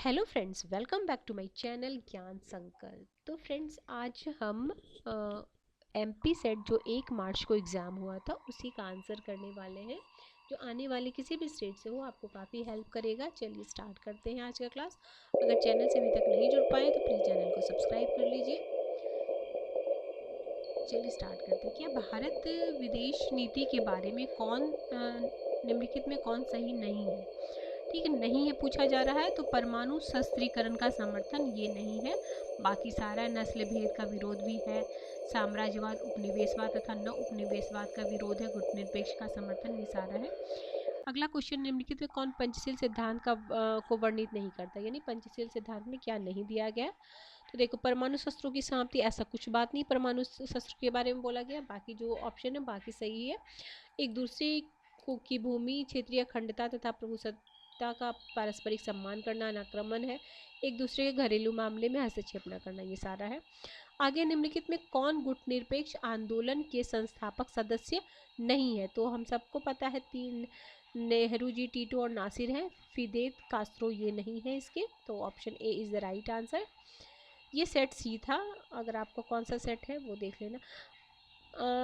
Hello friends, welcome back to my channel Gyan Sankalp. तो friends, आज हम एमपी सेट जो 1 मार्च को एग्ज़ाम हुआ था उसी का आंसर करने वाले हैं, जो आने वाले किसी भी स्टेट से हो आपको काफ़ी हेल्प करेगा। चलिए स्टार्ट करते हैं आज का क्लास। अगर चैनल से अभी तक नहीं जुड़ पाए तो प्लीज़ चैनल को सब्सक्राइब कर लीजिए। चलिए स्टार्ट करते हैं। क्या भारत विदेश नीति के बारे में निम्नलिखित में कौन सही नहीं है? ठीक है, नहीं है पूछा जा रहा है तो परमाणु शस्त्रीकरण का समर्थन ये नहीं है। बाकी सारा नस्ल भेद का विरोध भी है, साम्राज्यवाद, उपनिवेशवाद तथा न उपनिवेशवाद का विरोध है, गुटनिरपेक्ष का समर्थन, ये सारा है। अगला क्वेश्चन, निम्नलिखित में कौन पंचशील सिद्धांत को वर्णित नहीं करता, यानी पंचशील सिद्धांत में क्या नहीं दिया गया? तो देखो, परमाणु शस्त्रों की समाप्ति, ऐसा कुछ बात नहीं परमाणु शस्त्र के बारे में बोला गया। बाकी जो ऑप्शन है बाकी सही है। एक दूसरे की भूमि, क्षेत्रीय अखंडता तथा प्रभुसत्ता का पारस्परिक सम्मान करना अनाक्रमण है। एक दूसरे के घरेलू मामले में हस्तक्षेप न करना, ये सारा है। आगे, निम्नलिखित में कौन गुटनिरपेक्ष आंदोलन के संस्थापक सदस्य नहीं है? तो हम सबको पता है 3 नेहरू जी, टीटो और नासिर हैं। फिदेल कास्त्रो ये नहीं है इसके, तो option A is the right answer. ये सेट सी था, अगर आपको कौन सा सेट है वो देख लेना।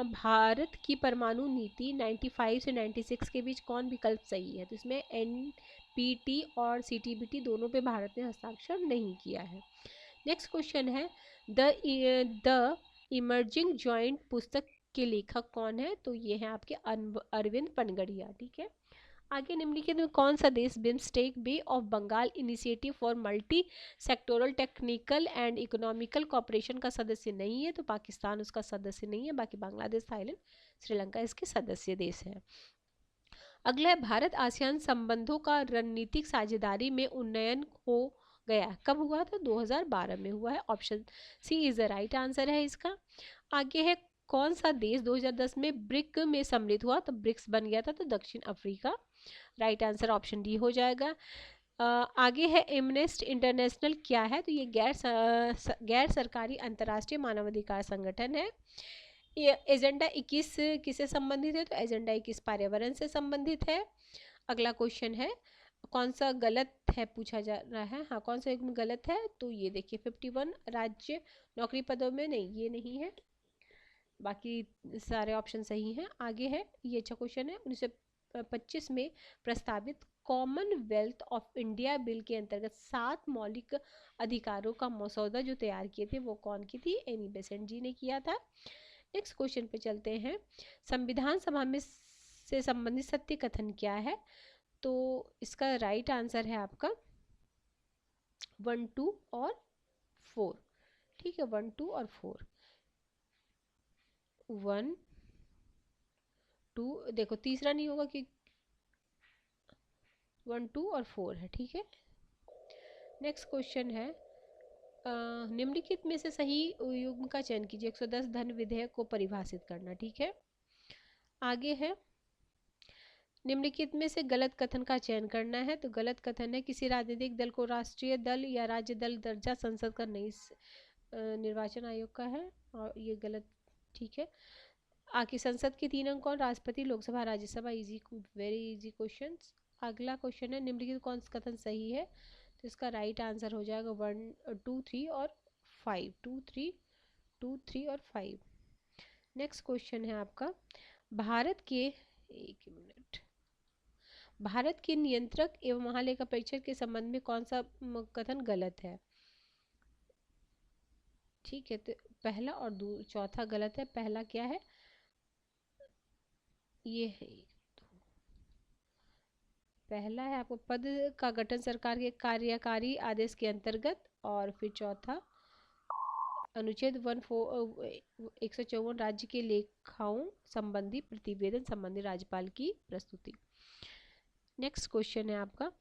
भारत की परमाणु नीति 95 से 96 के बीच कौन विकल्प सही है? तो इसमें एनपीटी और सीटीबीटी दोनों पे भारत ने हस्ताक्षर नहीं किया है। नेक्स्ट क्वेश्चन है, द इमर्जिंग जॉइंट पुस्तक के लेखक कौन है? तो ये है आपके अरविंद पनगड़िया। ठीक है। आगे, निम्नलिखित में कौन सा देश BIMSTEC bay of Bengal initiative for multi sectoral technical and economical cooperation का सदस्य नहीं है? तो पाकिस्तान उसका सदस्य नहीं है। बाकी बांग्लादेश, थाईलैंड, श्रीलंका इसके सदस्य देश हैं। अगला है, भारत आसियान संबंधों का रणनीतिक साझेदारी में उन्नयन हो गया कब हुआ था? 2012 में हुआ है। Option C is the right answer है इसका। आगे है, कौन सा देश 2010 में ब्रिक में सम्मिलित हुआ? तो ब्रिक्स बन गया था, तो दक्षिण Africa. Right answer option D हो जाएगा। आगे है, एमनेस्ट इंटरनेशनल क्या है? तो ये गैर सरकारी अंतर्राष्ट्रीय मानवाधिकार संगठन है। ये एजेंडा 21 किससे संबंधित है? तो एजेंडा 21 पर्यावरण से संबंधित है। अगला क्वेश्चन है, कौन सा गलत है पूछा जा रहा है। हाँ, कौन सा एक गलत है? तो ये देखिए, 51 राज्य नौकरी पदों में नहीं, ये नहीं है। बाकी सारे ऑप्शन सही हैं। आगे है, ये अच्छा क्वेश्चन है, 1925 में प्रस्तावित कॉमनवेल्थ ऑफ इंडिया बिल के अंतर्गत 7 मौलिक अधिकारों का मसौदा जो तैयार किए थे वो कौन की थी? एनी बेसेंट जी ने किया था। नेक्स्ट क्वेश्चन पे चलते हैं, संविधान सभा में से संबंधित सत्य कथन क्या है? तो इसका राइट आंसर है आपका 1, 2 और 4। ठीक है, 1, 2 और 4। 1, 2, देखो तीसरा नहीं होगा कि 1, 2 और 4 है। ठीक है। नेक्स्ट क्वेश्चन है, निम्नलिखित में से सही युग्म का चयन कीजिए। 110 धन विधेयक को परिभाषित करना। ठीक है। आगे है, निम्नलिखित में से गलत कथन का चयन करना है। तो गलत कथन है, किसी राजनीतिक दल को राष्ट्रीय दल या राज्य दल दर्जा संसद का नहीं, निर्वाचन आयोग का है, और ये गलत। ठीक है। आगे, संसद के 3 अंग कौन? राष्ट्रपति, Lok Sabha, Rajya Sabha. Easy, very easy question. अगला क्वेश्चन है, निम्नलिखित कौन सा कथन सही है? तो इसका राइट आंसर हो जाएगा 1, 2, 3 और 5। 2, 3, 2, 3 और 5। नेक्स्ट क्वेश्चन है आपका, भारत के, एक मिनट, भारत के नियंत्रक एवं महालेखा परीक्षक के संबंध में कौन सा कथन गलत है? ठीक है, तो पहला और चौथा गलत है। पहला क्या है? ये है, पहला है आपको, पद का गठन सरकार के कार्यकारी आदेश के अंतर्गत, और फिर चौथा अनुच्छेद 154 राज्य के लेखाओं संबंधी प्रतिवेदन संबंधी राज्यपाल की प्रस्तुति। नेक्स्ट क्वेश्चन है आपका,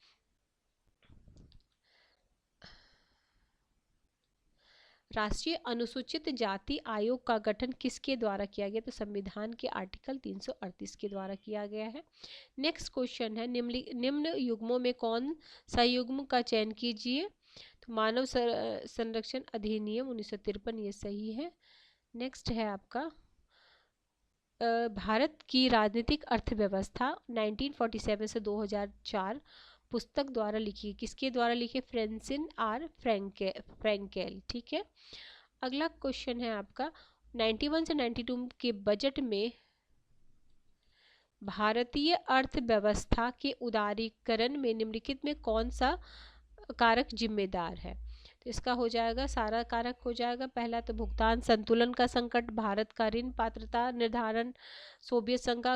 राष्ट्रीय अनुसूचित जाति आयोग का गठन किसके द्वारा किया गया? तो संविधान के आर्टिकल 338 के द्वारा किया गया है। नेक्स्ट क्वेश्चन है, निम्न युग्मों में कौन सा युग्म का चयन कीजिए? तो मानव संरक्षण अधिनियम 1953, ये सही है। नेक्स्ट है आपका, भारत की राजनीतिक अर्थव्यवस्था 1947 से 2004 पुस्तक द्वारा लिखी, किसके द्वारा लिखी? फ्रेंसिन आर फ्रैंकेल। ठीक है। अगला क्वेश्चन है आपका 91 से 92 के बजट में भारतीय अर्थव्यवस्था के उदारीकरण में निम्नलिखित में कौन सा कारक जिम्मेदार है? तो इसका हो जाएगा, सारा कारक हो जाएगा। पहला तो भुगतान संतुलन का संकट, भारत का ऋण पात्रता निर्धारण, सोवियत संघ का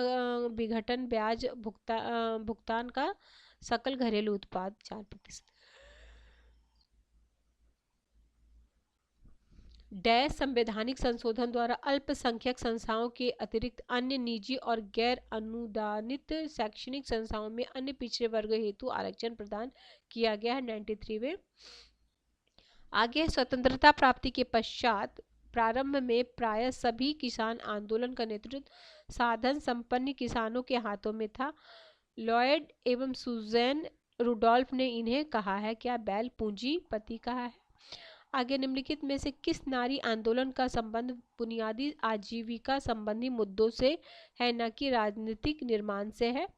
विघटन, ब्याज भुगतान का सकल घरेलू उत्पाद 4%। डैश संवैधानिक संशोधन द्वारा अल्पसंख्यक संस्थाओं के अतिरिक्त अन्य निजी और गैर अनुदानित शैक्षणिक संस्थाओं में अन्य पिछड़े वर्ग हेतु आरक्षण प्रदान किया गया है 93 में। आगे स्वतंत्रता प्राप्ति के पश्चात प्रारंभ में प्राय सभी किसान आंदोलन का नेतृत्व साधन संपन्न किसानों के हाथों में था। लॉयड एवं सुजैन रुडोल्फ ने इन्हें कहा है क्या? बैल पूंजीपति कहा है। आगे निम्नलिखित में से किस नारी आंदोलन का संबंध बुनियादी आजीविका संबंधी मुद्दों से है, न कि राजनीतिक निर्माण से है?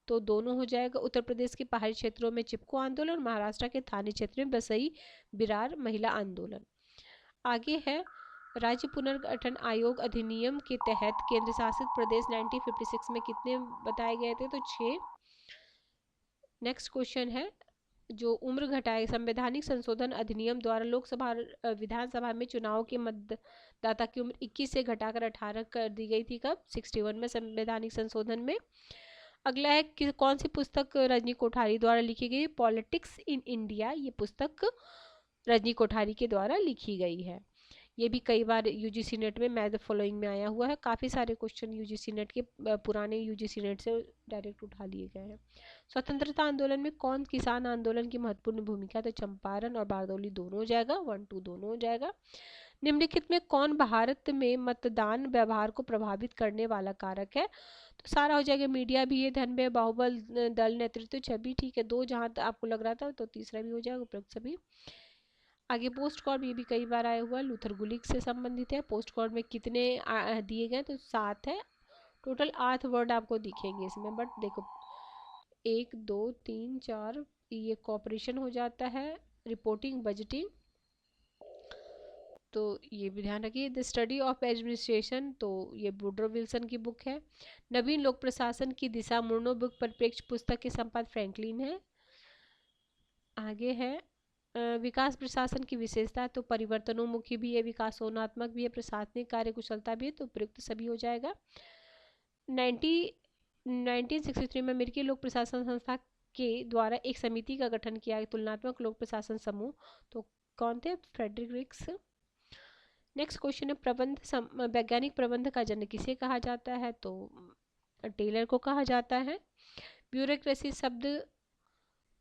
तो दोनों हो जाएगा। उत्तर प्रदेश के पहाड़ी क्षेत्रों में चिपको आंदोलन, महाराष्ट्र के थाने क्षेत्र में बसई बिरार महिला आंदोलन। आगे है राज्य पुनर्गठन आयोग अधिनियम के तहत केंद्र शासित प्रदेश 1956 में कितने बताए गए थे? तो 6। नेक्स्ट क्वेश्चन है जो उम्र घटाए संवैधानिक संशोधन अधिनियम द्वारा लोकसभा विधानसभा में चुनाव के मतदाता की उम्र 21 से घटाकर 18 कर दी गई थी। कब? 61 में संवैधानिक संशोधन में। अगला है कि कौन सी पुस्तक रजनी कोठारी द्वारा लिखी गई? Politics in India. ये पुस्तक रजनी कोठारी के द्वारा लिखी गई है। ये भी कई बार यूजीसी नेट में मैथ फॉलोइंग में आया हुआ है। काफ़ी सारे क्वेश्चन यूजीसी नेट के पुराने यूजीसी नेट से डायरेक्ट उठा लिए गए हैं। स्वतंत्रता आंदोलन में कौन किसान आंदोलन की महत्वपूर्ण भूमिका? तो चंपारण और बारदौली दोनों हो जाएगा, 1 2 दोनों हो जाएगा। निम्नलिखित में कौन भारत में मतदान व्यवहार को प्रभावित करने वाला कारक है? तो सारा हो जाएगा। मीडिया भी है, धन बाहुबल दल नेतृत्व छवि। ठीक है, 2 जहाँ आपको लग रहा था तो तीसरा भी हो जाएगा उपरोक्त सभी। आगे पोस्ट कॉर्ड, ये भी कई बार आया हुआ है, लूथर गुलिक से संबंधित है। पोस्ट कॉर्ड में कितने दिए गए? तो 7 है। टोटल 8 वर्ड आपको दिखेंगे इसमें, बट देखो 1 2 3 4 ये कॉपरेशन हो जाता है, रिपोर्टिंग, बजटिंग, तो ये भी ध्यान रखिए। द स्टडी ऑफ एडमिनिस्ट्रेशन, तो ये वुड्रो विल्सन की बुक है। नवीन लोक प्रशासन की दिशा मुड़नो बुक परिप्रेक्ष्य पुस्तक के संपादक फ्रैंकलिन है। आगे है विकास प्रशासन की विशेषता, तो परिवर्तनोन्मुखी भी है, विकासोन्मुख भी है, प्रशासनिक कार्यकुशलता भी है, तो प्रयुक्त सभी हो जाएगा। 1963 में अमेरिकी लोक प्रशासन संस्था के द्वारा एक समिति का गठन किया गया, तुलनात्मक लोक प्रशासन समूह, तो कौन थे? फ्रेडरिक। नेक्स्ट क्वेश्चन है प्रबंध वैज्ञानिक प्रबंध का जनक किसे कहा जाता है? तो टेलर को कहा जाता है। ब्यूरोक्रेसी शब्द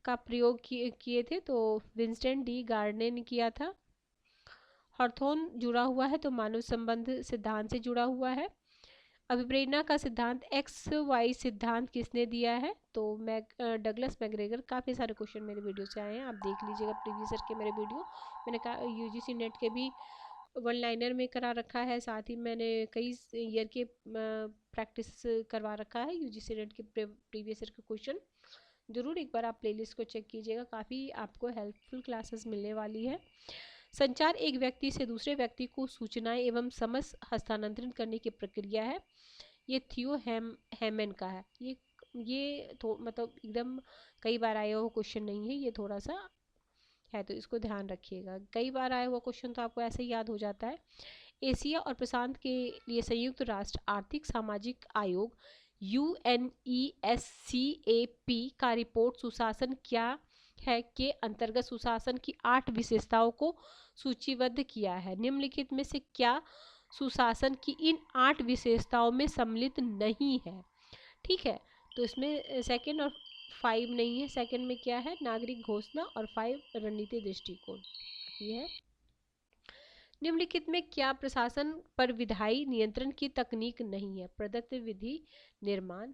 का प्रयोग किए थे, तो विंस्टन डी गार्डने ने किया था। हॉर्थोन जुड़ा हुआ है, तो मानव संबंध सिद्धांत से जुड़ा हुआ है। अभिप्रेरणा का सिद्धांत XY सिद्धांत किसने दिया है? तो डगलस मैग्रेगर। काफ़ी सारे क्वेश्चन मेरे वीडियो से आए हैं, आप देख लीजिएगा प्रीवियस ईयर के मेरे वीडियो। मैंने कहा यूजीसी नेट के भी 1 लाइनर में करा रखा है, साथ ही मैंने कई ईयर के प्रैक्टिस करवा रखा है यूजीसी नेट के प्रीवियस ईयर के क्वेश्चन। ज़रूर एक बार आप प्लेलिस्ट को चेक कीजिएगा, काफ़ी आपको हेल्पफुल क्लासेस मिलने वाली है। संचार एक व्यक्ति से दूसरे व्यक्ति को सूचनाएं एवं समझ हस्तांतरित करने की प्रक्रिया है। ये थियो हेमन का है। ये मतलब एकदम कई बार आया हुआ क्वेश्चन नहीं है, ये थोड़ा सा है, तो इसको ध्यान रखिएगा। कई बार आया हुआ क्वेश्चन तो आपको ऐसे ही याद हो जाता है। एशिया और प्रशांत के लिए संयुक्त राष्ट्र आर्थिक सामाजिक आयोग UNESCAP का रिपोर्ट सुशासन क्या है के अंतर्गत सुशासन की 8 विशेषताओं को सूचीबद्ध किया है। निम्नलिखित में से क्या सुशासन की इन 8 विशेषताओं में सम्मिलित नहीं है? ठीक है, तो इसमें सेकंड और 5 नहीं है। सेकंड में क्या है? नागरिक घोषणा, और 5 रणनीति दृष्टिकोण। ये है निम्नलिखित में क्या प्रशासन पर विधायी नियंत्रण की तकनीक नहीं है? प्रदत्त विधि निर्माण।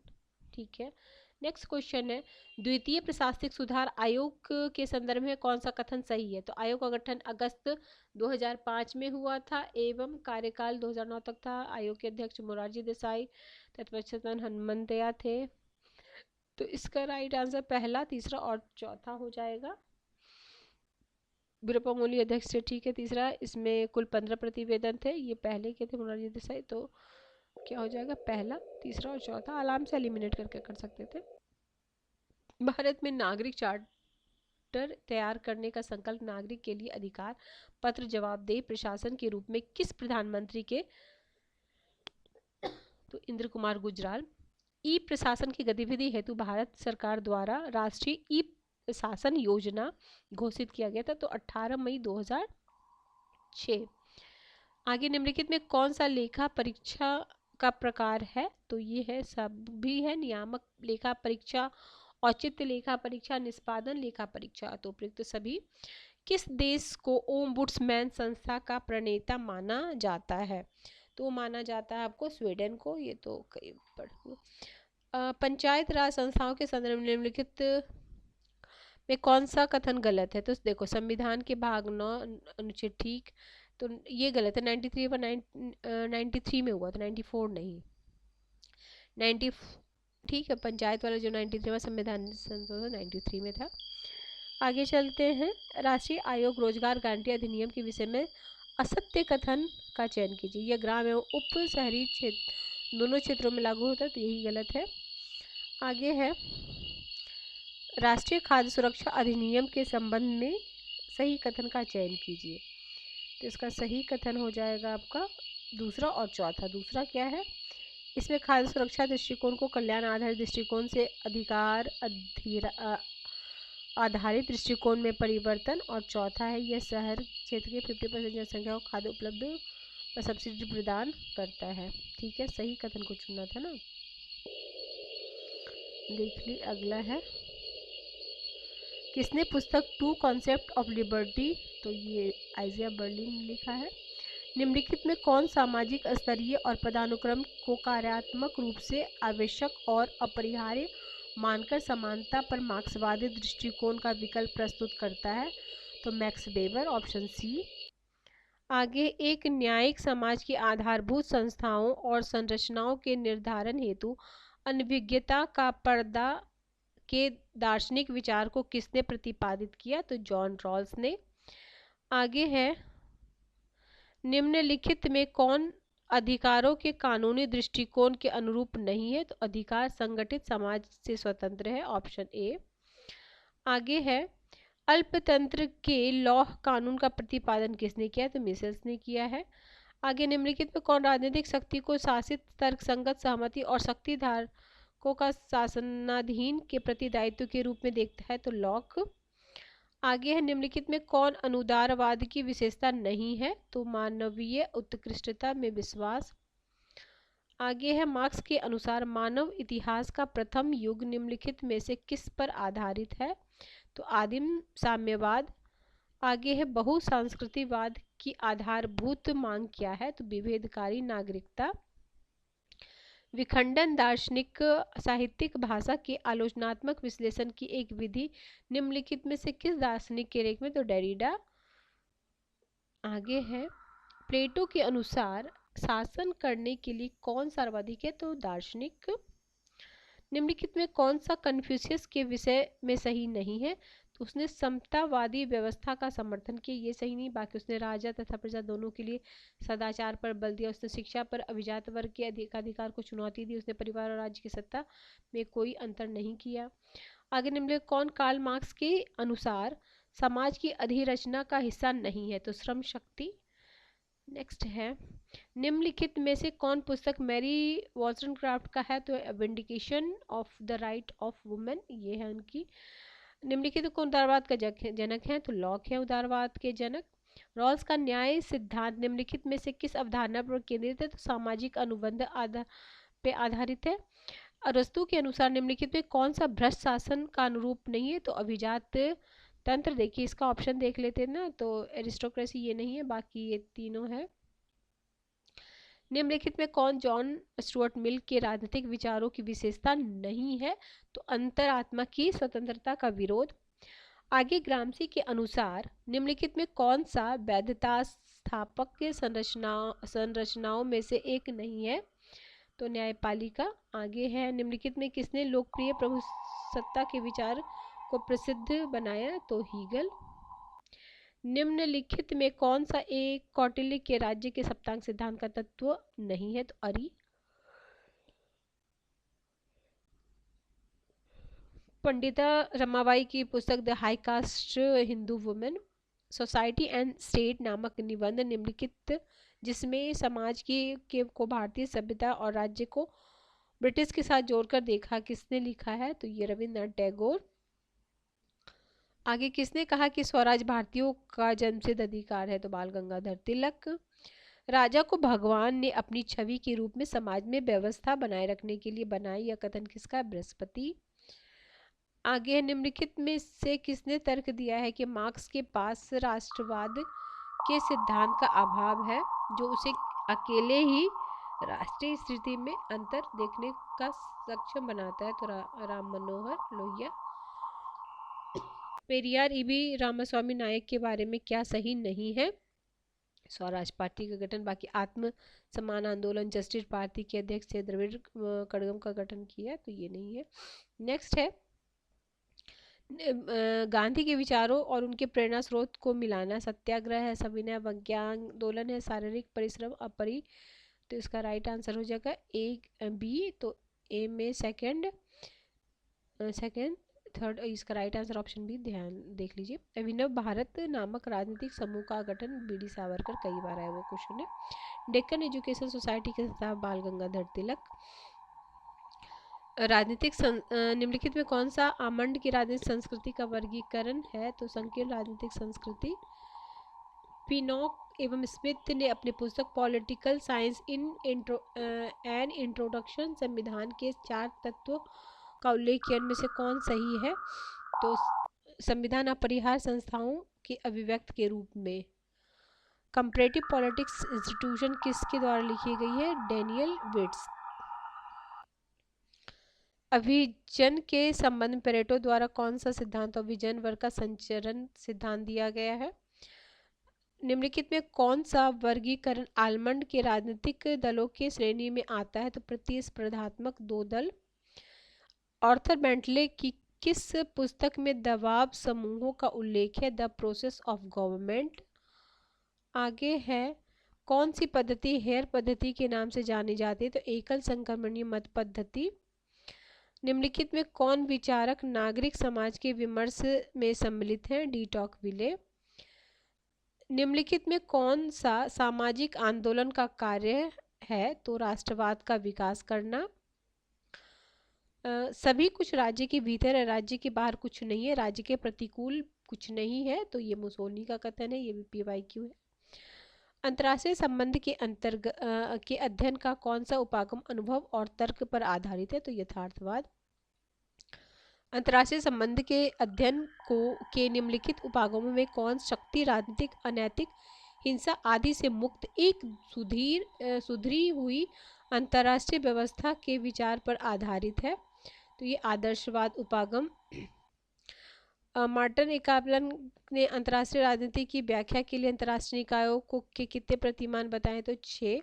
ठीक है, नेक्स्ट क्वेश्चन है द्वितीय प्रशासनिक सुधार आयोग के संदर्भ में कौन सा कथन सही है? तो आयोग का गठन अगस्त 2005 में हुआ था एवं कार्यकाल 2009 तक था। आयोग के अध्यक्ष मोरारजी देसाई, तत्पश्चात हनुमंतया थे। तो इसका राइट आंसर पहला, तीसरा और चौथा हो जाएगा। वीरप्पा अध्यक्ष थे, ठीक है। तीसरा, इसमें कुल 15 प्रतिवेदन थे, ये पहले के थे मोरारजी देसाई, तो क्या हो जाएगा, पहला, तीसरा और चौथा आराम से एलिमिनेट करके कर सकते थे। भारत में नागरिक चार्टर तैयार करने का संकल्प नागरिक के लिए अधिकार पत्र जवाबदेही प्रशासन के रूप में किस प्रधानमंत्री के, तो इंद्र कुमार गुजराल। ई प्रशासन की गतिविधि हेतु भारत सरकार द्वारा राष्ट्रीय ई शासन योजना घोषित किया गया था, तो 18 मई 2006। आगे निम्नलिखित में कौन सा लेखा परीक्षा का प्रकार है, तो ये है, सब भी है, नियामक लेखा परीक्षा, औचित्य लेखा परीक्षा, निष्पादन लेखा परीक्षा, तो उपयुक्त सभी। किस देश को ओम्बुड्समैन संस्था का प्रणेता माना जाता है, तो माना जाता है आपको स्वीडन को, ये तो कई पढ़। पंचायत राज संस्थाओं के संदर्भ में निम्नलिखित में कौन सा कथन गलत है, तो देखो संविधान के भाग 9 अनुच्छेद, ठीक, तो ये गलत है। 93 पर 93 में हुआ, तो 94 नहीं, 90, ठीक है। पंचायत वाला जो 93 में संविधान संशोधन 93 में था। आगे चलते हैं। राष्ट्रीय आयोग रोजगार गारंटी अधिनियम के विषय में असत्य कथन का चयन कीजिए। यह ग्राम एवं उप शहरी क्षेत्र दोनों क्षेत्रों में लागू होता है, तो यही गलत है। आगे है, राष्ट्रीय खाद्य सुरक्षा अधिनियम के संबंध में सही कथन का चयन कीजिए, तो इसका सही कथन हो जाएगा आपका दूसरा और चौथा। दूसरा क्या है, इसमें खाद्य सुरक्षा दृष्टिकोण को कल्याण आधारित दृष्टिकोण से अधिकार आधारित दृष्टिकोण में परिवर्तन, और चौथा है, यह शहर क्षेत्र के 50% जनसंख्या को खाद्य उपलब्ध व सब्सिडी प्रदान करता है, ठीक है। सही कथन को चुनना था ना। देख ली, अगला है, किसने पुस्तक टू कॉन्सेप्ट ऑफ लिबर्टी, तो ये आइजिया बर्लिन ने लिखा है। निम्नलिखित में कौन सामाजिक स्तरीय और पदानुक्रम को कार्यात्मक रूप से आवश्यक और अपरिहार्य मानकर समानता पर मार्क्सवादी दृष्टिकोण का विकल्प प्रस्तुत करता है, तो मैक्स वेबर, ऑप्शन सी। आगे, एक न्यायिक समाज की आधारभूत संस्थाओं और संरचनाओं के निर्धारण हेतु अनभिज्ञता का पर्दा के दार्शनिक विचार को किसने प्रतिपादित किया, तो जॉन रॉल्स ने। आगे है, निम्नलिखित में कौन अधिकारों के कानूनी दृष्टिकोण के अनुरूप नहीं है, तो अधिकार संगठित समाज से स्वतंत्र है, ऑप्शन ए। आगे है, अल्पतंत्र के लौह कानून का प्रतिपादन किसने किया, तो मिसेल्स ने किया है। आगे, निम्नलिखित में कौन राजनीतिक शक्ति को शासित तर्कसंगत सहमति और शक्ति धारकों का शासनाधीन के प्रति दायित्व के रूप में देखता है, तो लॉक। आगे है, निम्नलिखित में कौन अनुदारवाद की विशेषता नहीं है, तो मानवीय उत्कृष्टता में विश्वास। आगे है, मार्क्स के अनुसार मानव इतिहास का प्रथम युग निम्नलिखित में से किस पर आधारित है, तो आदिम साम्यवाद। आगे है, बहुसांस्कृतिकवाद की आधारभूत मांग क्या है, तो विभेदकारी नागरिकता। विखंडन दार्शनिक साहित्यिक भाषा के आलोचनात्मक विश्लेषण की एक विधि निम्नलिखित में से किस दार्शनिक के लेख में, तो डेरिडा। आगे है, प्लेटो के अनुसार शासन करने के लिए कौन सर्वाधिक है, तो दार्शनिक। निम्नलिखित में कौन सा कन्फ्यूशियस के विषय में सही नहीं है, तो उसने समतावादी व्यवस्था का समर्थन किया, ये सही नहीं। बाकी उसने राजा तथा प्रजा दोनों के लिए सदाचार पर बल दिया, उसने शिक्षा पर अभिजात वर्ग के अधिकार को चुनौती दी, उसने परिवार और राज्य की सत्ता में कोई अंतर नहीं किया। आगे, निम्नलिखित कौन कार्ल मार्क्स के अनुसार समाज की अधिरचना का हिस्सा नहीं है, तो श्रम शक्ति। नेक्स्ट है, निम्नलिखित में से कौन पुस्तक मैरी वॉलस्टोनक्राफ्ट का है, तो vindication of the right of women, ये है उनकी। निम्नलिखित कौन उदारवाद का जनक है, तो लॉक है उदारवाद के जनक। रॉल्स का न्याय सिद्धांत निम्नलिखित में से किस अवधारणा पर केंद्रित है, तो सामाजिक अनुबंध पे आधारित है। अरस्तू के अनुसार निम्नलिखित में कौन सा भ्रष्ट शासन का अनुरूप नहीं है, तो अभिजात तंत्र। देखिए इसका ऑप्शन देख लेते हैं ना, तो एरिस्टोक्रेसी ये नहीं है, बाकी ये तीनों है। निम्नलिखित में कौन जॉन स्टुअर्ट मिल के राजनीतिक विचारों की विशेषता नहीं है, तो अंतरात्मा की स्वतंत्रता का विरोध। आगे, ग्रामसी के अनुसार निम्नलिखित में कौन सा वैधता स्थापक संरचनाओं में से एक नहीं है, तो न्यायपालिका। आगे है, निम्नलिखित में किसने लोकप्रिय प्रभुसत्ता के विचार को प्रसिद्ध बनाया? तो हीगल। निम्नलिखित में कौन सा एक कौटिल्य के राज्य के सप्तांग सिद्धांत का तत्व नहीं है? तो अरि। पंडिता रमाबाई की पुस्तक the high cast Hindu women society and state नामक निबंध निम्नलिखित जिसमें समाज को भारतीय सभ्यता और राज्य को ब्रिटिश के साथ जोड़कर देखा, किसने लिखा है? तो ये रविन्द्रनाथ टैगोर। आगे, किसने कहा कि स्वराज भारतीयों का जन्मसिद्ध अधिकार है? तो बाल गंगाधर तिलक। राजा को भगवान ने अपनी छवि के रूप में समाज में व्यवस्था बनाए रखने के लिए बनाई, यह कथन किसका? बृहस्पति। आगे, निम्नलिखित में से किसने तर्क दिया है कि मार्क्स के पास राष्ट्रवाद के सिद्धांत का अभाव है, जो उसे अकेले ही राष्ट्रीय स्थिति में अंतर देखने का सक्षम बनाता है? तो राम मनोहर लोहिया। पेरियार ईवी रामास्वामी नायक के बारे में क्या सही नहीं है? स्वराज पार्टी का गठन, बाकी आत्म सम्मान आंदोलन, जस्टिस पार्टी के अध्यक्ष थे द्रविड़ कड़गम का गठन किया, तो ये नहीं है। नेक्स्ट है, गांधी के विचारों और उनके प्रेरणा स्रोत को मिलाना, सत्याग्रह है, सविनय अवज्ञा आंदोलन है, शारीरिक परिश्रम अपरि। तो इसका राइट आंसर हो जाएगा ए बी। तो ए में सेकंड थर्ड, इसका राइट आंसर ऑप्शन बी। ध्यान देख लीजिए। अभिनव भारत नामक राजनीतिक समूह का गठन बीडी सावरकर, कई बार आया वो क्वेश्चन है। डेक्कन एजुकेशन सोसाइटी के संस्थापक बाल गंगाधर तिलक। राजनीतिक निम्नलिखित में कौन सा आमंड की राजनीतिक संस्कृति का वर्गीकरण है? तो संकीर्ण राजनीतिक संस्कृति। पिनॉक एवं स्मिथ ने अपनी पुस्तक political science in an introduction संविधान के 4 तत्वों का उल्लेख किया, इनमें से कौन सही है? तो संविधान अपरिहार्य संस्थाओं के अभिव्यक्त के रूप में। कंपैरेटिव पॉलिटिक्स इंस्टीट्यूशन किसके द्वारा लिखी गई है? Daniel wits. अभिजन के संबंध में पेरेटो द्वारा कौन सा सिद्धांत अभिजन वर्ग का संचरण सिद्धांत दिया गया है? निम्नलिखित में कौन सा वर्गीकरण आलमंड के राजनीतिक दलों के श्रेणी में आता है? तो प्रतिस्पर्धात्मक 2 दल। आर्थर बेंटले की किस पुस्तक में दबाव समूहों का उल्लेख है? The process of government. आगे है, कौन सी पद्धति हेयर पद्धति के नाम से जानी जाती है? तो एकल संक्रमणीय मत पद्धति। निम्नलिखित में कौन विचारक नागरिक समाज के विमर्श में सम्मिलित हैं? डी टॉकविले। निम्नलिखित में कौन सा सामाजिक आंदोलन का कार्य है? तो राष्ट्रवाद का विकास करना। सभी कुछ राज्य के भीतर है, राज्य के बाहर कुछ नहीं है, राज्य के प्रतिकूल कुछ नहीं है, तो ये मुसोलिनी का कथन है, ये भी PYQ है। अंतर्राष्ट्रीय संबंध के अंतर्गत के अध्ययन का कौन सा उपागम अनुभव और तर्क पर आधारित है? तो यथार्थवाद। अंतर्राष्ट्रीय संबंध के अध्ययन के निम्नलिखित उपागमों में कौन शक्ति, राजनीतिक, अनैतिक, हिंसा आदि से मुक्त एक सुधरी हुई अंतर्राष्ट्रीय व्यवस्था के विचार पर आधारित है? तो ये आदर्शवाद उपागम। मार्टिन एकाबलन ने अंतर्राष्ट्रीय राजनीति की व्याख्या के लिए अंतर्राष्ट्रीय निकायों के कितने प्रतिमान बताए? तो 6।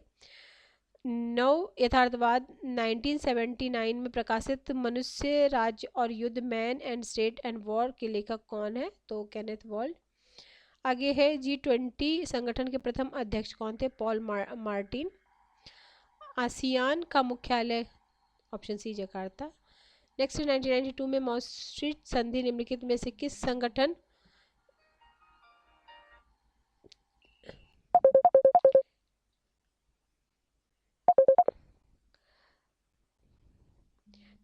9 यथार्थवाद 1979 में प्रकाशित मनुष्य, राज्य और युद्ध, man and state and war के लेखक कौन है? तो केनेथ वॉल्ड। आगे है, G20 संगठन के प्रथम अध्यक्ष कौन थे? Paul Martin. आसियान का मुख्यालय? Option C, Jakarta. नेक्स्ट, 1992 में maastricht संधि निम्नलिखित में से किस संगठन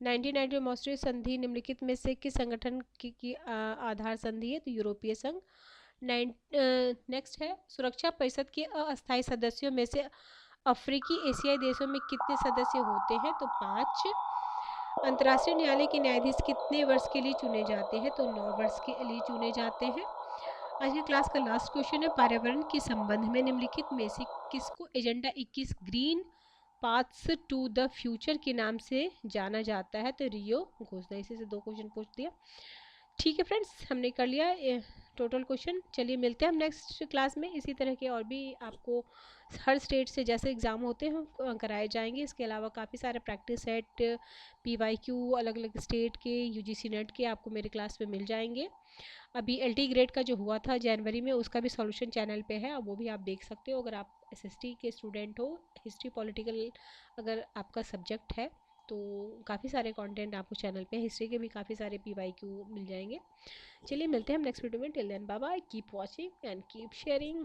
1990 maastricht संधि निम्नलिखित में से किस संगठन की आधार संधि है? तो यूरोपीय संघ। नेक्स्ट है, सुरक्षा परिषद के अस्थायी सदस्यों में से अफ्रीकी एशियाई देशों में कितने सदस्य होते हैं? तो 5। अंतर्राष्ट्रीय न्यायालय के न्यायाधीश कितने वर्ष के लिए चुने जाते हैं? तो 9 वर्ष के लिए चुने जाते हैं। आज की क्लास का लास्ट क्वेश्चन है, पर्यावरण के संबंध में निम्नलिखित में से किसको agenda 21 green paths to the future के नाम से जाना जाता है? तो रियो घोषणा। इसी से 2 क्वेश्चन पूछ दिया। ठीक है फ्रेंड्स, हमने कर लिया टोटल क्वेश्चन। चलिए मिलते हैं हम नेक्स्ट क्लास में। इसी तरह के और भी आपको हर स्टेट से जैसे एग्ज़ाम होते हैं कराए जाएंगे। इसके अलावा काफ़ी सारे प्रैक्टिस सेट, PYQ अलग अलग स्टेट के, UGC नेट के आपको मेरे क्लास में मिल जाएंगे। अभी LT ग्रेड का जो हुआ था जनवरी में, उसका भी सॉल्यूशन चैनल पे है, अब वो भी आप देख सकते हो। अगर आप SST के स्टूडेंट हो, हिस्ट्री पॉलिटिकल अगर आपका सब्जेक्ट है तो काफ़ी सारे कंटेंट आपको चैनल पे, हिस्ट्री के भी काफ़ी सारे PYQ मिल जाएंगे। चलिए मिलते हैं हम नेक्स्ट वीडियो में। Till then bye bye, keep watching and keep sharing.